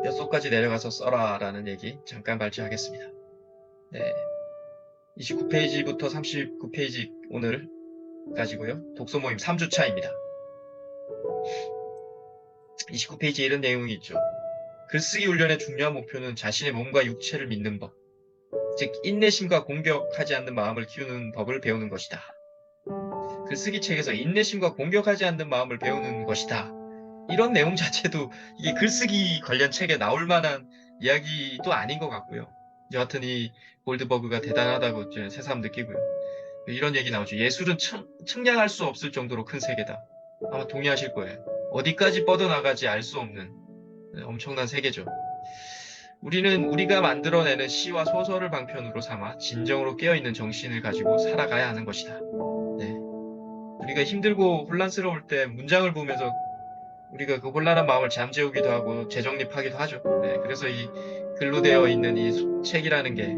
뼛속까지 내려가서 써라 라는 얘기 잠깐 발제하겠습니다. 네, 29페이지부터 39페이지 오늘 가지고요. 독서 모임 3주차입니다. 29페이지에 이런 내용이 있죠. 글쓰기 훈련의 중요한 목표는 자신의 몸과 육체를 믿는 법, 즉 인내심과 공격하지 않는 마음을 키우는 법을 배우는 것이다. 글쓰기 책에서 인내심과 공격하지 않는 마음을 배우는 것이다. 이런 내용 자체도 이게 글쓰기 관련 책에 나올 만한 이야기도 아닌 것 같고요. 여하튼 이 골드버그가 대단하다고 이제 새삼 느끼고요. 이런 얘기 나오죠. 예술은 측량할 수 없을 정도로 큰 세계다. 아마 동의하실 거예요. 어디까지 뻗어나가지 알 수 없는 엄청난 세계죠. 우리는 우리가 만들어내는 시와 소설을 방편으로 삼아 진정으로 깨어있는 정신을 가지고 살아가야 하는 것이다. 네. 우리가 힘들고 혼란스러울 때 문장을 보면서 우리가 그 혼란한 마음을 잠재우기도 하고 재정립하기도 하죠. 네, 그래서 이 글로 되어 있는 이 책이라는 게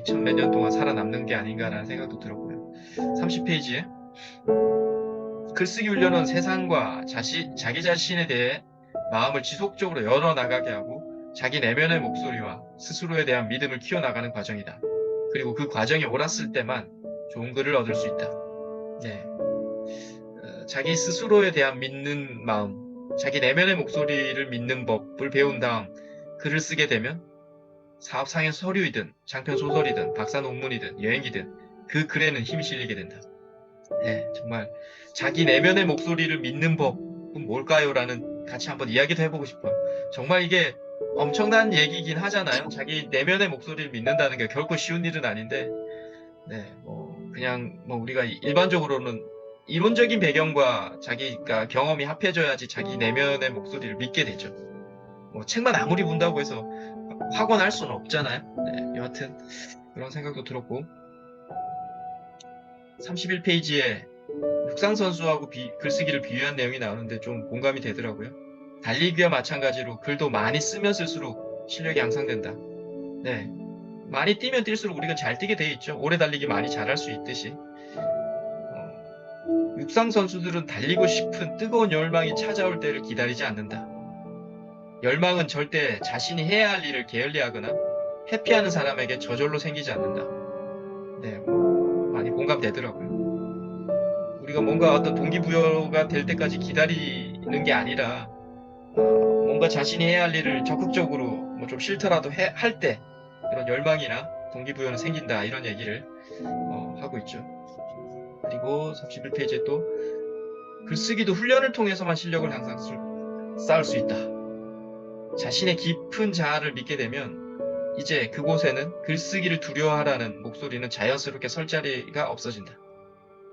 2000몇 년 동안 살아남는 게 아닌가라는 생각도 들었고요. 30페이지에 글쓰기 훈련은 세상과 자기 자신에 대해 마음을 지속적으로 열어나가게 하고 자기 내면의 목소리와 스스로에 대한 믿음을 키워나가는 과정이다. 그리고 그 과정이 옳았을 때만 좋은 글을 얻을 수 있다. 네. 자기 스스로에 대한 믿는 마음, 자기 내면의 목소리를 믿는 법을 배운 다음 글을 쓰게 되면 사업상의 서류이든 장편 소설이든 박사 논문이든 여행이든 그 글에는 힘이 실리게 된다. 네, 정말 자기 내면의 목소리를 믿는 법은 뭘까요? 라는 같이 한번 이야기도 해보고 싶어요. 정말 이게 엄청난 얘기긴 하잖아요. 자기 내면의 목소리를 믿는다는 게 결코 쉬운 일은 아닌데 네, 그냥 우리가 일반적으로는 이론적인 배경과 자기가 경험이 합해져야지 자기 내면의 목소리를 믿게 되죠. 책만 아무리 본다고 해서 확언할 수는 없잖아요. 네, 여하튼 그런 생각도 들었고 31페이지에 육상 선수하고 글쓰기를 비유한 내용이 나오는데 좀 공감이 되더라고요. 달리기와 마찬가지로 글도 많이 쓰면 쓸수록 실력이 향상된다. 네, 많이 뛰면 뛸수록 우리가 잘 뛰게 돼 있죠. 오래 달리기 많이 잘할 수 있듯이. 육상 선수들은 달리고 싶은 뜨거운 열망이 찾아올 때를 기다리지 않는다. 열망은 절대 자신이 해야 할 일을 게을리하거나 회피하는 사람에게 저절로 생기지 않는다. 네, 많이 공감되더라고요. 우리가 뭔가 어떤 동기부여가 될 때까지 기다리는 게 아니라 뭔가 자신이 해야 할 일을 적극적으로 좀 싫더라도 할 때 이런 열망이나 동기부여는 생긴다 이런 얘기를 하고 있죠. 그리고 31페이지에 또 글쓰기도 훈련을 통해서만 실력을 항상 쌓을 수 있다. 자신의 깊은 자아를 믿게 되면 이제 그곳에는 글쓰기를 두려워하라는 목소리는 자연스럽게 설 자리가 없어진다.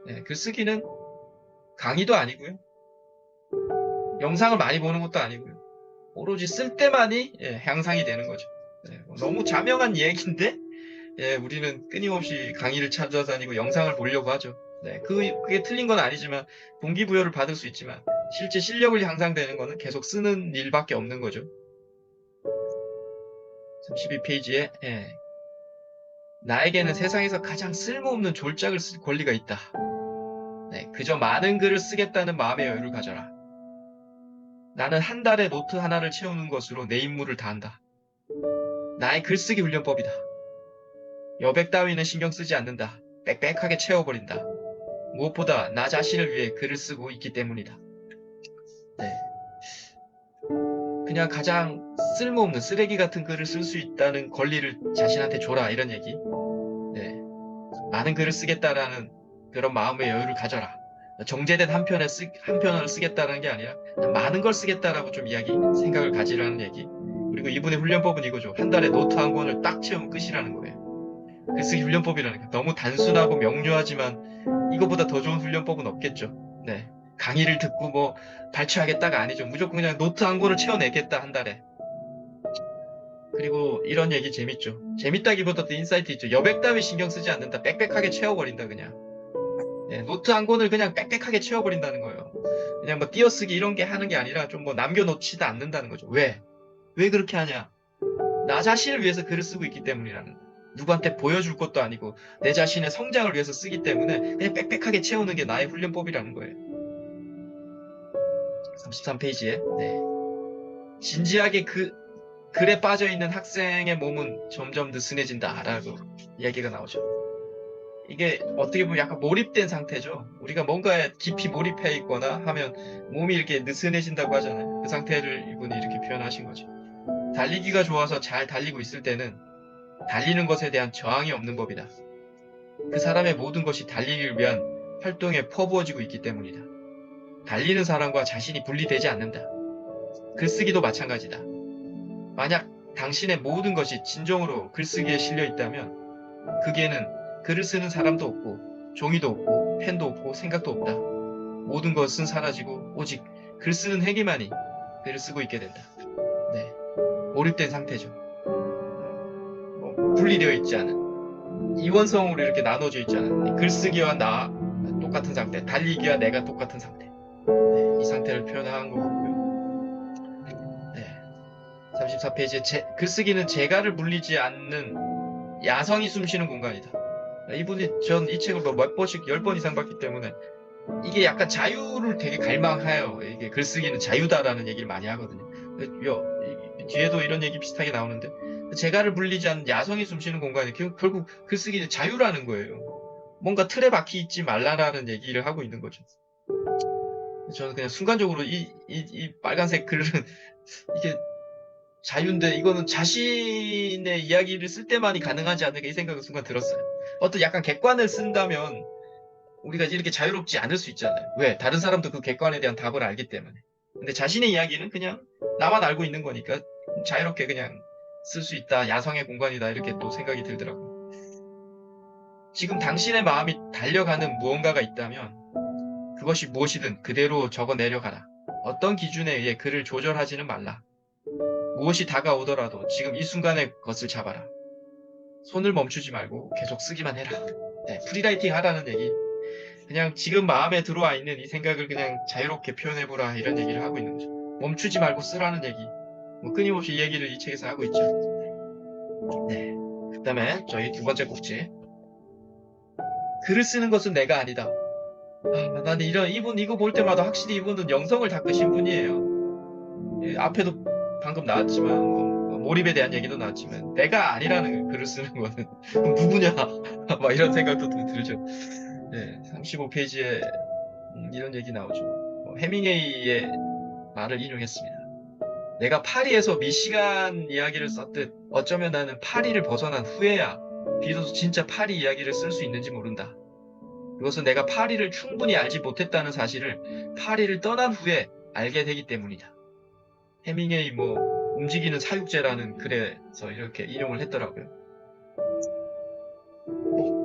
네, 글쓰기는 강의도 아니고요. 영상을 많이 보는 것도 아니고요. 오로지 쓸 때만이 향상이 되는 거죠. 네, 너무 자명한 얘기인데 우리는 끊임없이 강의를 찾아다니고 영상을 보려고 하죠. 네, 그게 틀린 건 아니지만 동기부여를 받을 수 있지만 실제 실력을 향상되는 거는 계속 쓰는 일밖에 없는 거죠. 32페이지에 나에게는 세상에서 가장 쓸모없는 졸작을 쓸 권리가 있다. 네, 그저 많은 글을 쓰겠다는 마음의 여유를 가져라. 나는 한 달에 노트 하나를 채우는 것으로 내 임무를 다한다. 나의 글쓰기 훈련법이다. 여백 따위는 신경 쓰지 않는다. 빽빽하게 채워버린다. 무엇보다 나 자신을 위해 글을 쓰고 있기 때문이다. 네. 그냥 가장 쓸모없는 쓰레기 같은 글을 쓸 수 있다는 권리를 자신한테 줘라 이런 얘기. 네. 많은 글을 쓰겠다라는 그런 마음의 여유를 가져라. 정제된 한 편을 쓰겠다는 게 아니라 많은 걸 쓰겠다라고 좀 생각을 가지라는 얘기. 그리고 이분의 훈련법은 이거죠. 한 달에 노트 한 권을 딱 채우면 끝이라는 거예요. 글쓰기 훈련법이라는 게 너무 단순하고 명료하지만 이거보다 더 좋은 훈련법은 없겠죠. 네. 강의를 듣고 발췌하겠다가 아니죠. 무조건 그냥 노트 한 권을 채워내겠다 한 달에. 그리고 이런 얘기 재밌죠. 재밌다기보다도 인사이트 있죠. 여백 따위 신경 쓰지 않는다. 빽빽하게 채워버린다 그냥. 네, 노트 한 권을 그냥 빽빽하게 채워버린다는 거예요. 그냥 띄어쓰기 이런 게 하는 게 아니라 좀 남겨놓지도 않는다는 거죠. 왜? 왜 그렇게 하냐? 나 자신을 위해서 글을 쓰고 있기 때문이라는 거예요. 누구한테 보여줄 것도 아니고 내 자신의 성장을 위해서 쓰기 때문에 그냥 빽빽하게 채우는 게 나의 훈련법이라는 거예요. 33페이지에 네. 진지하게 그 글에 빠져있는 학생의 몸은 점점 느슨해진다라고 이야기가 나오죠. 이게 어떻게 보면 약간 몰입된 상태죠. 우리가 뭔가에 깊이 몰입해 있거나 하면 몸이 이렇게 느슨해진다고 하잖아요. 그 상태를 이분이 이렇게 표현하신 거죠. 달리기가 좋아서 잘 달리고 있을 때는 달리는 것에 대한 저항이 없는 법이다. 그 사람의 모든 것이 달리기를 위한 활동에 퍼부어지고 있기 때문이다. 달리는 사람과 자신이 분리되지 않는다. 글쓰기도 마찬가지다. 만약 당신의 모든 것이 진정으로 글쓰기에 실려 있다면 그게는 글을 쓰는 사람도 없고 종이도 없고 펜도 없고 생각도 없다. 모든 것은 사라지고 오직 글 쓰는 행위만이 글을 쓰고 있게 된다. 네, 몰입된 상태죠. 분리되어 있지 않은 이원성으로 이렇게 나눠져 있지 않은 글쓰기와 나 똑같은 상태, 달리기와 내가 똑같은 상태. 네, 이 상태를 표현한 것 같고요. 네, 34페이지에 글쓰기는 재가를 물리지 않는 야성이 숨쉬는 공간이다. 이분이 전 이 책을 몇 번씩 10번 이상 봤기 때문에 이게 약간 자유를 되게 갈망해요. 이게 글쓰기는 자유다라는 얘기를 많이 하거든요. 뒤에도 이런 얘기 비슷하게 나오는데 재가를 물리지 않는 야성이 숨쉬는 공간이 결국 글쓰기는 자유라는 거예요. 뭔가 틀에 박히 있지 말라라는 얘기를 하고 있는 거죠. 저는 그냥 순간적으로 이 빨간색 글은 이게 자유인데 이거는 자신의 이야기를 쓸 때만이 가능하지 않을까 이 생각이 순간 들었어요. 어떤 약간 객관을 쓴다면 우리가 이렇게 자유롭지 않을 수 있잖아요. 왜? 다른 사람도 그 객관에 대한 답을 알기 때문에. 근데 자신의 이야기는 그냥 나만 알고 있는 거니까 자유롭게 그냥 쓸 수 있다. 야성의 공간이다. 이렇게 또 생각이 들더라고요. 지금 당신의 마음이 달려가는 무언가가 있다면 그것이 무엇이든 그대로 적어 내려가라. 어떤 기준에 의해 글을 조절하지는 말라. 무엇이 다가오더라도 지금 이 순간의 것을 잡아라. 손을 멈추지 말고 계속 쓰기만 해라. 네, 프리라이팅 하라는 얘기. 그냥 지금 마음에 들어와 있는 이 생각을 그냥 자유롭게 표현해보라 이런 얘기를 하고 있는 거죠. 멈추지 말고 쓰라는 얘기. 끊임없이 이 얘기를 이 책에서 하고 있죠. 네. 그 다음에 저희 두 번째 꼭지. 글을 쓰는 것은 내가 아니다. 나는 이거 볼 때마다 확실히 이분은 영성을 닦으신 분이에요. 앞에도 방금 나왔지만, 몰입에 대한 얘기도 나왔지만, 내가 아니라는 글을 쓰는 거는, 그럼 누구냐? 막 이런 생각도 들죠. 네, 35페이지에 이런 얘기 나오죠. 해밍웨이의 말을 인용했습니다. 내가 파리에서 미시간 이야기를 썼듯 어쩌면 나는 파리를 벗어난 후에야 비로소 진짜 파리 이야기를 쓸 수 있는지 모른다. 그것은 내가 파리를 충분히 알지 못했다는 사실을 파리를 떠난 후에 알게 되기 때문이다. 해밍웨이 움직이는 사육제라는 글에서 이렇게 인용을 했더라고요.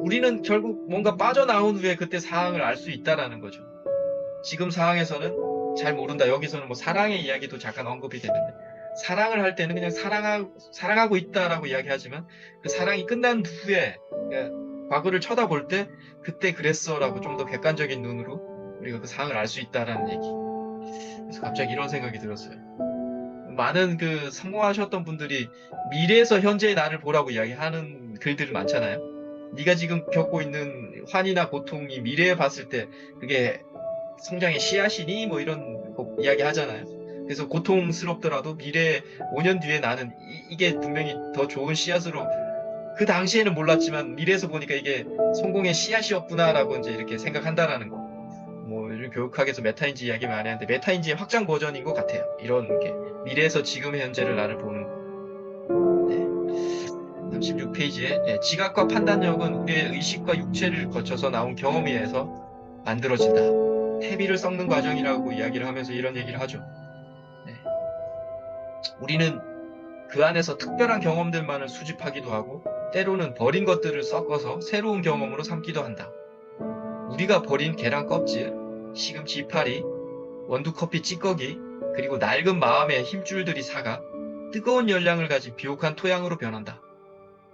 우리는 결국 뭔가 빠져나온 후에 그때 상황을 알 수 있다라는 거죠. 지금 상황에서는 잘 모른다. 여기서는 사랑의 이야기도 잠깐 언급이 되는데 사랑을 할 때는 그냥 사랑하고 있다라고 이야기하지만 그 사랑이 끝난 후에 과거를 쳐다볼 때 그때 그랬어라고 좀 더 객관적인 눈으로 우리가 그 상황을 알 수 있다라는 얘기. 그래서 갑자기 이런 생각이 들었어요. 많은 성공하셨던 분들이 미래에서 현재의 나를 보라고 이야기하는 글들 많잖아요. 네가 지금 겪고 있는 환이나 고통이 미래에 봤을 때 그게 성장의 씨앗이니 이런 이야기 하잖아요. 그래서 고통스럽더라도 미래 5년 뒤에 나는 이게 분명히 더 좋은 씨앗으로 그 당시에는 몰랐지만 미래에서 보니까 이게 성공의 씨앗이었구나라고 이제 이렇게 생각한다라는 거. 요즘 교육학에서 메타인지 이야기 많이 하는데 메타인지의 확장 버전인 것 같아요. 이런 게 미래에서 지금 현재를 나를 보는 거. 네. 36페이지에 지각과 판단력은 우리의 의식과 육체를 거쳐서 나온 경험에 의해서 만들어진다. 태비를 썩는 과정이라고 이야기를 하면서 이런 얘기를 하죠. 네. 우리는 그 안에서 특별한 경험들만을 수집하기도 하고 때로는 버린 것들을 섞어서 새로운 경험으로 삼기도 한다. 우리가 버린 계란 껍질, 시금치 이파리, 원두커피 찌꺼기, 그리고 낡은 마음의 힘줄들이 사가 뜨거운 열량을 가진 비옥한 토양으로 변한다.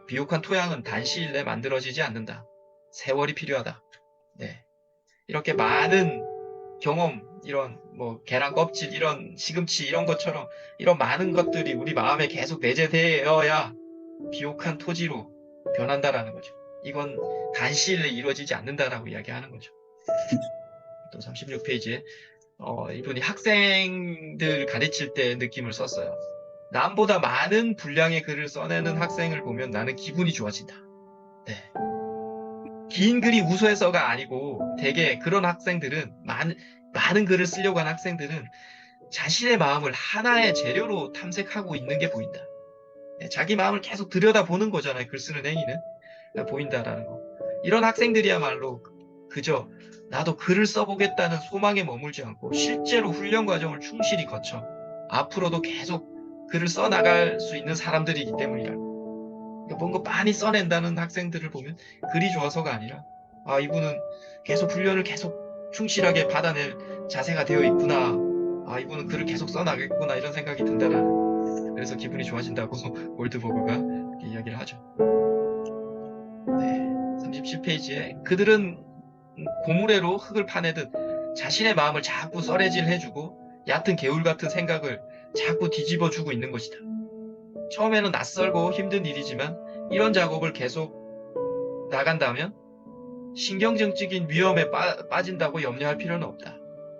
비옥한 토양은 단시일 내 만들어지지 않는다. 세월이 필요하다. 네. 이렇게 많은 경험, 이런 계란 껍질, 이런 시금치 이런 것처럼 이런 많은 것들이 우리 마음에 계속 내재되어야 비옥한 토지로 변한다라는 거죠. 이건 단시일 내에 이루어지지 않는다라고 이야기하는 거죠. 또 36페이지에 이분이 학생들 가르칠 때 느낌을 썼어요. 남보다 많은 분량의 글을 써내는 학생을 보면 나는 기분이 좋아진다. 네. 긴 글이 우수해서가 아니고 대개 그런 학생들은 많은 글을 쓰려고 하는 학생들은 자신의 마음을 하나의 재료로 탐색하고 있는 게 보인다. 네, 자기 마음을 계속 들여다보는 거잖아요. 글 쓰는 행위는. 보인다라는 거. 이런 학생들이야말로 그저 나도 글을 써보겠다는 소망에 머물지 않고 실제로 훈련 과정을 충실히 거쳐 앞으로도 계속 글을 써나갈 수 있는 사람들이기 때문이라. 그러니까 뭔가 많이 써낸다는 학생들을 보면 글이 좋아서가 아니라 이분은 계속 훈련을 계속 충실하게 받아낼 자세가 되어 있구나. 이분은 글을 계속 써나겠구나 이런 생각이 든다라는. 그래서 기분이 좋아진다고 골드버그가 이렇게 이야기를 하죠. 네, 37페이지에 그들은 고무래로 흙을 파내듯 자신의 마음을 자꾸 썰애질해주고 얕은 개울 같은 생각을 자꾸 뒤집어주고 있는 것이다. 처음에는 낯설고 힘든 일이지만 이런 작업을 계속 나간다면 신경증적인 위험에 빠진다고 염려할 필요는 없다.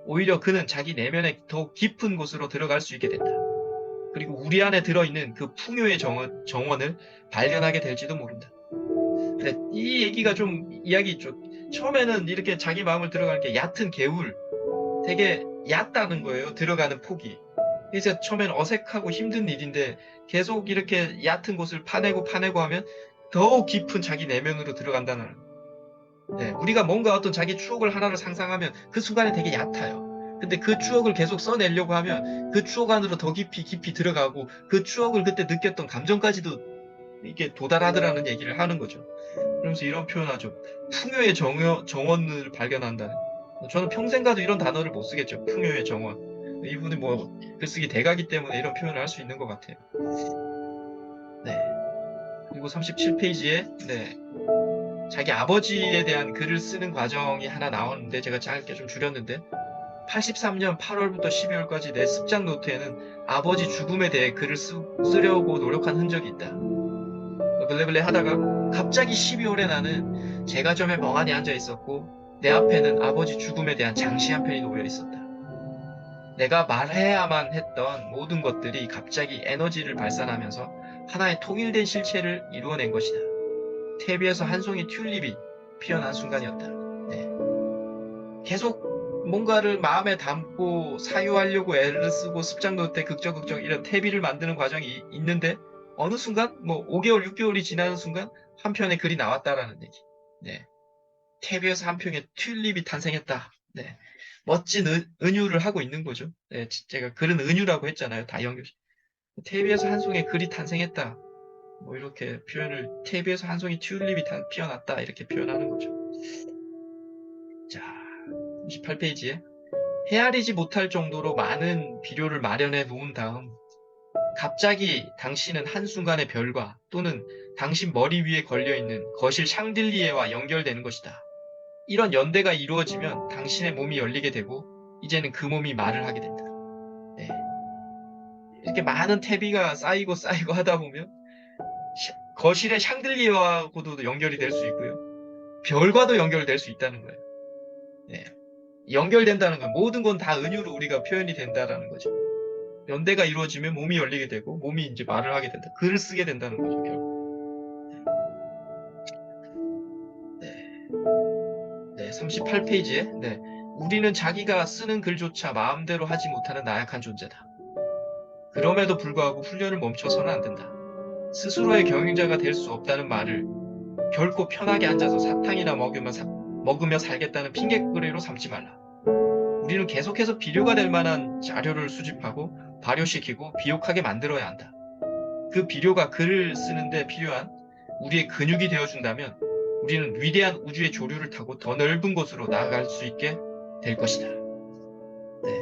오히려 그는 자기 내면의 더 깊은 곳으로 들어갈 수 있게 된다. 그리고 우리 안에 들어있는 그 풍요의 정원을 발견하게 될지도 모른다. 근데 이 얘기가 좀 이야기 있죠. 처음에는 이렇게 자기 마음을 들어가는 게 얕은 개울, 되게 얕다는 거예요. 들어가는 폭이. 그래서 처음엔 어색하고 힘든 일인데 계속 이렇게 얕은 곳을 파내고 하면 더욱 깊은 자기 내면으로 들어간다는 거예요. 네, 우리가 뭔가 어떤 자기 추억을 하나를 상상하면 그 순간에 되게 얕아요. 근데 그 추억을 계속 써내려고 하면 그 추억 안으로 더 깊이 들어가고 그 추억을 그때 느꼈던 감정까지도 이게 도달하더라는 얘기를 하는 거죠. 그러면서 이런 표현하죠. 풍요의 정원을 발견한다는. 저는 평생 가도 이런 단어를 못 쓰겠죠. 풍요의 정원. 이분이 뭐 글쓰기 대가기 때문에 이런 표현을 할 수 있는 것 같아요. 네. 그리고 37페이지에 네. 자기 아버지에 대한 글을 쓰는 과정이 하나 나오는데 제가 짧게 좀 줄였는데 83년 8월부터 12월까지 내 습작 노트에는 아버지 죽음에 대해 글을 쓰려고 노력한 흔적이 있다. 블레블레 하다가 갑자기 12월에 나는 제과점에 멍하니 앉아 있었고 내 앞에는 아버지 죽음에 대한 장시 한 편이 놓여 있었다. 내가 말해야만 했던 모든 것들이 갑자기 에너지를 발산하면서 하나의 통일된 실체를 이루어낸 것이다. 테비에서 한 송이 튤립이 피어난 순간이었다. 네. 계속 뭔가를 마음에 담고 사유하려고 애를 쓰고 습작노트 때 극적 이런 테비를 만드는 과정이 있는데 어느 순간 뭐 5개월, 6개월이 지나는 순간 한 편의 글이 나왔다라는 얘기. 네. 테비에서 한 편의 튤립이 탄생했다. 네. 멋진 은유를 하고 있는 거죠. 네, 제가 글은 은유라고 했잖아요. 다 연결. 테비에서 한 송의 글이 탄생했다. 뭐 이렇게 표현을 테비에서 한 송이 튤립이 피어났다 이렇게 표현하는 거죠. 자, 28페이지에 헤아리지 못할 정도로 많은 비료를 마련해 놓은 다음 갑자기 당신은 한순간의 별과 또는 당신 머리 위에 걸려있는 거실 샹들리에와 연결되는 것이다. 이런 연대가 이루어지면 당신의 몸이 열리게 되고 이제는 그 몸이 말을 하게 된다. 네. 이렇게 많은 태비가 쌓이고 하다 보면 거실의 샹들리에하고도 연결이 될 수 있고요. 별과도 연결될 수 있다는 거예요. 네. 연결된다는 건 모든 건 다 은유로 우리가 표현이 된다라는 거죠. 연대가 이루어지면 몸이 열리게 되고 몸이 이제 말을 하게 된다. 글을 쓰게 된다는 거죠. 결국. 네, 38페이지에 네, 우리는 자기가 쓰는 글조차 마음대로 하지 못하는 나약한 존재다. 그럼에도 불구하고 훈련을 멈춰서는 안 된다. 스스로의 경영자가 될 수 없다는 말을 결코 편하게 앉아서 사탕이나 먹으며 살겠다는 핑계거리로 삼지 말라. 우리는 계속해서 비료가 될 만한 자료를 수집하고 발효시키고 비옥하게 만들어야 한다. 그 비료가 글을 쓰는데 필요한 우리의 근육이 되어준다면 우리는 위대한 우주의 조류를 타고 더 넓은 곳으로 나아갈 수 있게 될 것이다. 네,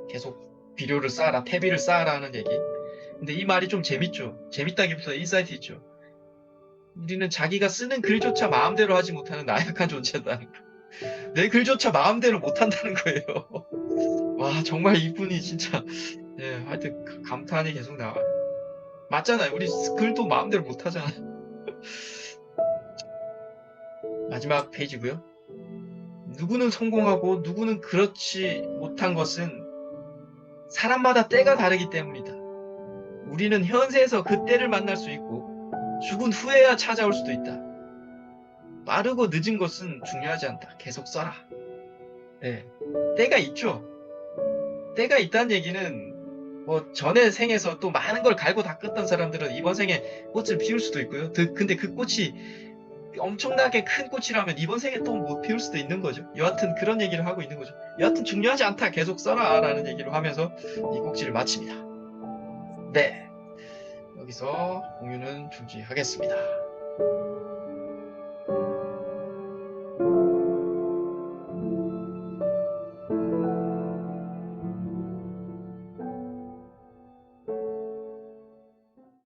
계속 비료를 쌓아라, 퇴비를 쌓아라 하는 얘기. 근데 이 말이 좀 재밌죠. 재밌다기보다 인사이트 있죠. 우리는 자기가 쓰는 글조차 마음대로 하지 못하는 나약한 존재다는 거. 내 글조차 마음대로 못한다는 거예요. 와, 정말 이분이 진짜 예, 하여튼 감탄이 계속 나와요. 맞잖아요. 우리 글도 마음대로 못하잖아요. 마지막 페이지고요. 누구는 성공하고 누구는 그렇지 못한 것은 사람마다 때가 다르기 때문이다. 우리는 현세에서 그 때를 만날 수 있고 죽은 후에야 찾아올 수도 있다. 빠르고 늦은 것은 중요하지 않다. 계속 써라. 네. 때가 있죠. 때가 있다는 얘기는 뭐 전에 생에서 또 많은 걸 갈고 닦았던 사람들은 이번 생에 꽃을 피울 수도 있고요. 근데 그 꽃이 엄청나게 큰 꽃이라면 이번 생에 또 못 피울 수도 있는 거죠. 여하튼 그런 얘기를 하고 있는 거죠. 여하튼 중요하지 않다. 계속 써라. 라는 얘기를 하면서 이 꼭지를 마칩니다. 네. 여기서 공유는 중지하겠습니다.